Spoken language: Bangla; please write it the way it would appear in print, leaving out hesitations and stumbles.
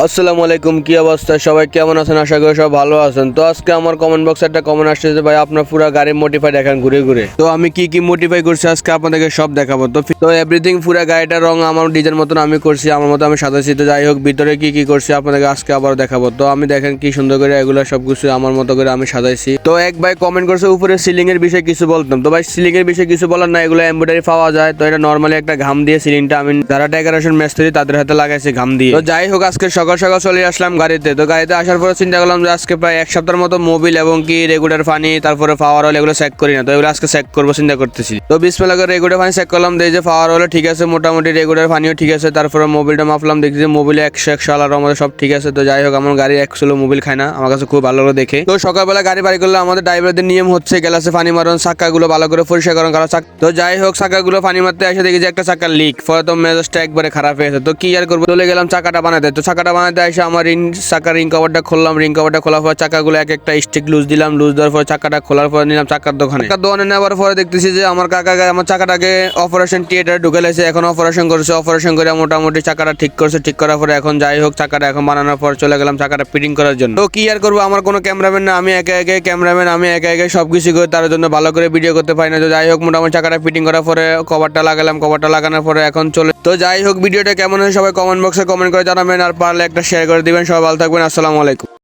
আসসালামু আলাইকুম, কি অবস্থা? সবাই কেমন আছেন? আশা করি সব ভালো আছেন। তো আজকে আমার কমেন্ট বক্সে একটা কমেন্ট আসছে যে ভাই আপনার পুরো গাড়ি মডিফাই দেখান ঘুরে ঘুরে। তো আমি কি কি মডিফাই করছি আজকে আপনাদেরকে সব দেখাবো। তো এভরিথিং পুরো গাড়িটার রং আমার ডিজাইন মতন আমি করছি, আমার মতো আমি সাজাইছি। তো যাই হোক, ভিতরে কি কি করছি আপনাদেরকে আজকে আবার দেখাবো। তো আমি দেখেন কি সুন্দর করে এগুলো সবকিছু আমার মতো করে আমি সাজাইছি। তো এক ভাই কমেন্ট করছে উপরে সিলিং এর বিষয়ে কিছু বলতাম। তো ভাই সিলিং এর বিষয়ে কিছু বলার না, এগুলো এমব্রয়ডারি পাওয়া যায়। তো এটা নর্মালি একটা ঘাম দিয়ে সিলিংটা আমি যারা ডেকোরেশন মিস্ত্রি তাদের হাতে লাগাইছি ঘাম দিয়ে। তো যাই হোক, আজকে সকাল সকাল চলে আসলাম গাড়িতে। তো গাড়িতে আসার পরে চিন্তা করলাম যে আজকে প্রায় এক সপ্তাহের মতো মোবিল এবং কি রেগুলার পানি তারপরে পাওয়ার অয়েল এগুলো চেক করি না। তো এগুলো আজকে চেক করবো চিন্তা করতেছি। তো বিসমিল্লাহ করে রেগুলার পানি চেক করলাম, দেখি যে পাওয়ার অয়েল ঠিক আছে, মোটামুটি রেগুলার পানিও ঠিক আছে। তারপরে মোবিলটা মাপলাম, দেখি যে মোবিলে 100 আলার মধ্যে সব ঠিক আছে। তো যাই হোক, আমার গাড়ি অ্যাকচুয়ালি মোবিল খায় না, আমার কাছে খুব ভালো করে দেখে। তো সকালবেলা গাড়ি বাড়ি করলে আমাদের ড্রাইভারদের নিয়ম হচ্ছে গ্লাসে পানি মারুন, চাক্কাগুলো ভালো করে পরিষ্কার করুন। কারণ তো যাই হোক, চাক্কাগুলো পানি মারতে এসে দেখি যে একটা চাক্কা লিক, ফলে তো মেজাজটা একবারে খারাপ হয়েছে। তো কি আর করবো, চলে গেলাম চাকাটা বানাতে। তো চাকাটা বানাতে এসে আমার চাকার রিং কভারটা খুললাম, রিং কভারটা খোলার পর চাকাগুলো এক একটা স্টিক লুজ দিলাম, লুজ দেওয়ার পর চাকাটা খোলার পর নিলাম চাকার দোকানে নেওয়ার পরে দেখতেছি যে আমার কাকা আমার চাকাটাকে অপারেশন থিয়েটারে ঢুকে লেছে, এখন অপারেশন করছে। অপারেশন করে মোটামুটি চাকাটা ঠিক করছে, ঠিক করার পরে এখন যাই হোক চাকাটা এখন বানানোর পর চলে গেলাম চাকাটা ফিটিং করার জন্য। তো কি আর করবো, আমার কোনো ক্যামেরাম্যান না, আমি একা একা ক্যামেরাম্যান, আমি একা একা সবকিছু করে তার জন্য ভালো করে ভিডিও করতে পারি না। তো যাই হোক, মোটামুটি চাকাটা ফিটিং করার পরে কভারটা লাগালাম, কভারটা লাগানোর পরে এখন চলে। তো যাই হোক, ভিডিওটা কেমন হয় সবাই কমেন্ট বক্সে কমেন্ট করে জানাবেন, আর পারলে একটা শেয়ার করে দিবেন। সবাই ভালো থাকবেন, আসসালামু আলাইকুম।